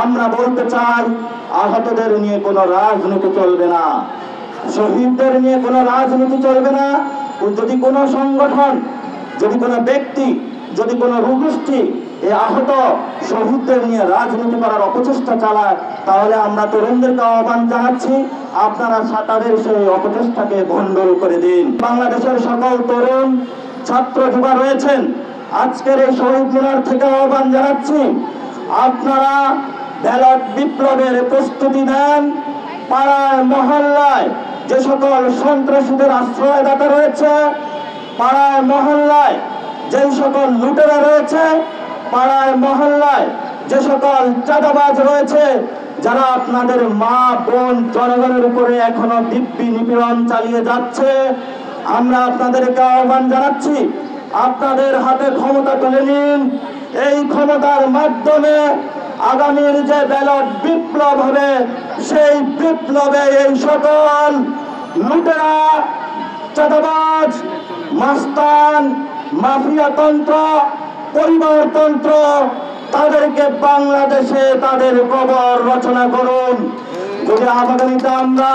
আমরা বলতে চাই, আহতদের নিয়ে কোনো রাজনীতি চলবে না, শহীদদের নিয়ে কোনো রাজনীতি চলবে না। যদি কোনো সংগঠন, যদি কোনো ব্যক্তি, যদি কোনো গোষ্ঠী এই আহত শহীদদের নিয়ে রাজনীতি করার অপচেষ্টা চালায়, তাহলে আমরা তরুণদেরকে আহ্বান জানাচ্ছি, আপনারা তাদের সেই অপচেষ্টাকে ভণ্ডুল করে দিন। বাংলাদেশের সকল তরুণ ছাত্র যুবা রয়েছেন, আজকের এই শহীদ মিনার থেকে আহ্বান জানাচ্ছি, আপনারা ব্যালট বিপ্লবের প্রস্তুতি নেন। পাড়ায় মহল্লায় যে সকল সন্ত্রাসীদের আশ্রয়দাতা রয়েছে, পাড়ায় মহল্লায় যে সকল লুটেরা রয়েছে, পাড়ায় মহল্লায় যে সকল চাঁদাবাজ রয়েছে, যারা আপনাদের মা বোন জনগণের উপরে এখনো দিব্যি নিপীড়ন চালিয়ে যাচ্ছে, আমরা আপনাদেরকে আহ্বান জানাচ্ছি, আপনাদের হাতে ক্ষমতা তুলে নিন। এই ক্ষমতার মাধ্যমে আগামীর যে ব্যালট বিপ্লব হবে, সেই বিপ্লবে এই সকল লুটেরা, চাঁদাবাজ, মাস্তান, মাফিয়াতন্ত্র, পরিবারতন্ত্র, তাদেরকে বাংলাদেশে তাদের কবর রচনা করুন। যদি আগামীতে আমরা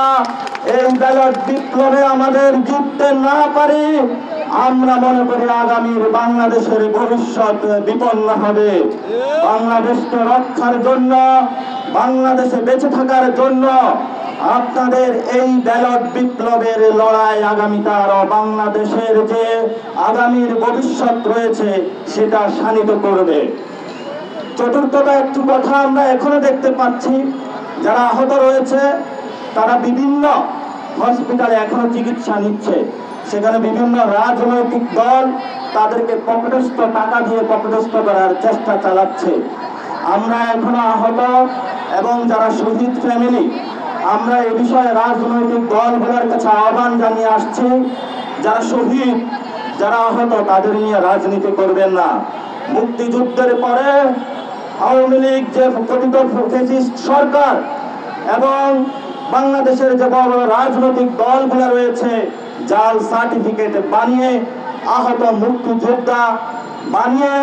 এই ব্যালট বিপ্লবে আমাদের জিততে না পারি, আমরা মনে করি আগামীর বাংলাদেশের ভবিষ্যৎ বিপন্ন হবে। বাংলাদেশকে রক্ষার জন্য, বাংলাদেশে বেঁচে থাকার জন্য আপনাদের এই ব্যালট বিপ্লবের লড়াই আগামীতে আরো বাংলাদেশের যে আগামীর ভবিষ্যৎ রয়েছে সেটা শানিত করবে। চতুর্থত একটু কথা আমরা এখনো দেখতে পাচ্ছি, যারা আহত রয়েছে তারা বিভিন্ন হসপিটালে এখনো চিকিৎসা নিচ্ছে, সেখানে বিভিন্ন রাজনৈতিক দল তাদেরকে পকেটস্থ টাকা দিয়ে পকেটস্থ করার চেষ্টা চালাচ্ছে। আমরা এখনো আহত এবং যারা শহীদ ফ্যামিলি, আমরা এ বিষয়ে রাজনৈতিক দলগুলোর কাছে আহ্বান জানিয়ে আসছি, যারা শহীদ, যারা আহত, তাদের নিয়ে রাজনীতি করবেন না। মুক্তিযুদ্ধের পরে আওয়ামী লীগ যে কথিত ফ্যাসিস্ট সরকার এবং বাংলাদেশের যে বড় রাজনৈতিক দলগুলো রয়েছে, জাল সার্টিফিকেট বানিয়ে আহত মুক্তিযোদ্ধা বানিয়ে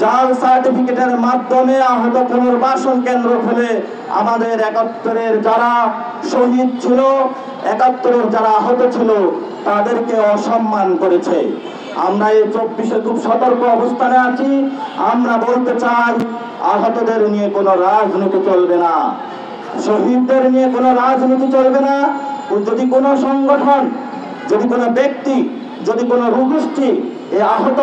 জাল সার্টিফিকেটের মাধ্যমে আহত পুনর্বাসন কেন্দ্র খুলে আমাদের ৭১-এর যারা শহীদ ছিল, ৭১-এর যারা আহত ছিল, তাদেরকে অসম্মান করেছে। আমরা এই ২৪-এ খুব সতর্ক অবস্থানে আছি। আমরা বলতে চাই, আহতদের নিয়ে কোনো রাজনীতি চলবে না, শহীদদের নিয়ে কোনো রাজনীতি চলবে না। যদি কোনো সংগঠন, যদি কোনো ব্যক্তি, যদি কোনো গোষ্ঠী এই আহত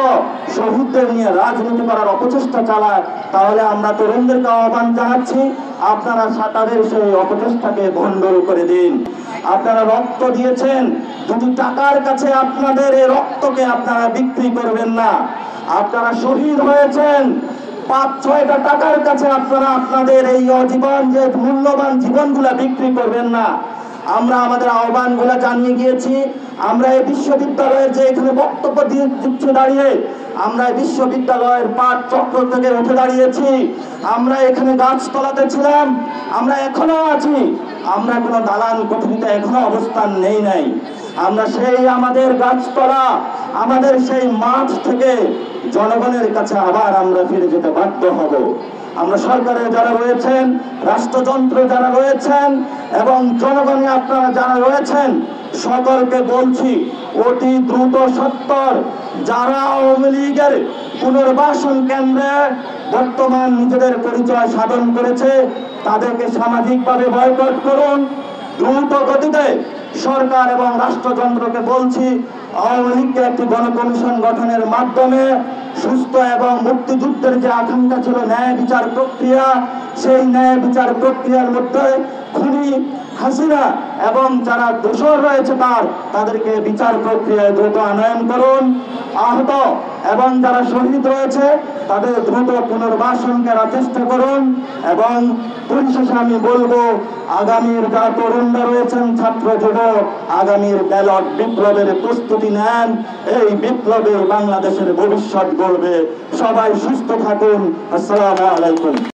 শহীদদের নিয়ে রাজনীতি করার অপচেষ্টা চালায়, তাহলে আমরা তরুণদেরকে আহ্বান জানাচ্ছি, আপনারা তাদের সেই অপচেষ্টাকে ভণ্ডুল করে দিন। আপনারা রক্ত দিয়েছেন, দুটি টাকার কাছে আপনাদের এই রক্তকে আপনারা বিক্রি করবেন না। আপনারা শহীদ হয়েছেন, ৫-৬টা টাকার কাছে আপনারা আপনাদের এই অজীবন যে মূল্যবান জীবনগুলা বিক্রি করবেন না। আমরা আমাদের আহ্বানগুলো জানিয়ে গিয়েছি। আমরা এই বিশ্ববিদ্যালয়ের যে এখানে বক্তব্য দিচ্ছি দাঁড়িয়ে, আমরা এই বিশ্ববিদ্যালয়ের পাঠ চক্র থেকে উঠে দাঁড়িয়েছি। আমরা এখানে গাছতলাতে ছিলাম, আমরা এখনো আছি। আমরা কোনো দালান কোঠরিতে এখনো অবস্থান নাই। আমরা সেই আমাদের গাছতলা, আমাদের সেই মাঠ থেকে জনগণের কাছে আবার আমরা ফিরে যেতে বাধ্য হব। আমরা সরকারে যারা রয়েছেন, রাষ্ট্রযন্ত্রে যারা রয়েছেন এবং জনগণে আপনারা যারা রয়েছেন, সকলকে বলছি, অতি দ্রুত সত্তর যারা আওয়ামী লীগের পুনর্বাসন কেন্দ্রে বর্তমান নিজেদের পরিচয় সাধন করেছে, তাদেরকে সামাজিকভাবে বয়কট করুন। দ্রুত গতিতে সরকার এবং রাষ্ট্রযন্ত্রকে বলছি, আওয়ামী লীগকে একটি গণকমিশন গঠনের মাধ্যমে সুস্থ এবং মুক্তিযুদ্ধের যে আকাঙ্ক্ষা ছিল ন্যায় বিচার প্রক্রিয়া, সেই ন্যায় বিচার প্রক্রিয়ার মধ্যে খুনি হাসিনা এবং যারা দোষর রয়েছে তাদেরকে বিচার প্রক্রিয়ায় দ্রুত আনয়ন করুন। আহত এবং যারা শহীদ রয়েছে তাদের দ্রুত পুনর্বাসন করার চেষ্টা করুন। এবং পরিশেষে আমি বলবো, আগামীর যারা তরুণরা রয়েছেন, ছাত্র যুবক, আগামীর ব্যালট বিপ্লবের প্রস্তুতি নেন। এই বিপ্লবে বাংলাদেশের ভবিষ্যৎ গড়বে। সবাই সুস্থ থাকুন। আসসালামু আলাইকুম।